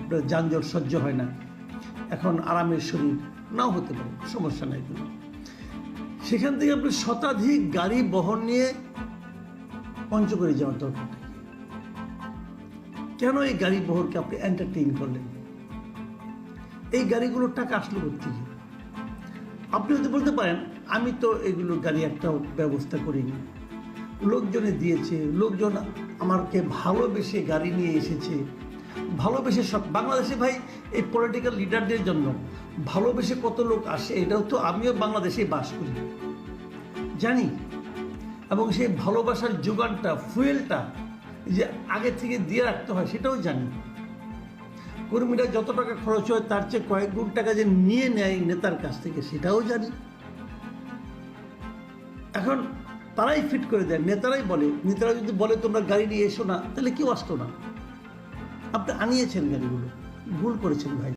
আপনার যানজট সহ্য হয় না, এখন আরামের শরীর নাও হতে পারে, সমস্যা নাই কোনো। সেখান থেকে আপনি শতাধিক গাড়ি বহন নিয়ে পঞ্চগড়ে যাওয়ার দরকার নেই। কেন এই গাড়ি বহরকে আপনি এন্টারটেইন করলেন? এই গাড়িগুলোর টাকা আসলো কোত্থেকে? আপনি হয়তো বলতে পারেন আমি তো এগুলো গাড়ি একটাও ব্যবস্থা করিনি, লোকজনে দিয়েছে, লোকজন আমাকে ভালোবেসে গাড়ি নিয়ে এসেছে, ভালোবেসে সব। বাংলাদেশে ভাই এই পলিটিক্যাল লিডারদের জন্য ভালোবেসে কত লোক আসে এটাও তো আমিও বাংলাদেশে বাস করি, জানি। এবং সেই ভালোবাসার যোগানটা, ফুয়েলটা যে আগে থেকে দিয়ে রাখতে হয় সেটাও জানি। কর্মীরা যত টাকা খরচ হয় তার চেয়ে কয়েক গুণ টাকা যে নিয়ে নেয় নেতার কাছ থেকে সেটাও জানি। এখন তারাই ফিট করে দেয়, নেতারাই বলে। নেতারা যদি বলে তোমরা গাড়ি নিয়ে এসো না, তাহলে কেউ আসতো না। আপনি আনিয়েছেন গাড়িগুলো, ভুল করেছেন ভাই।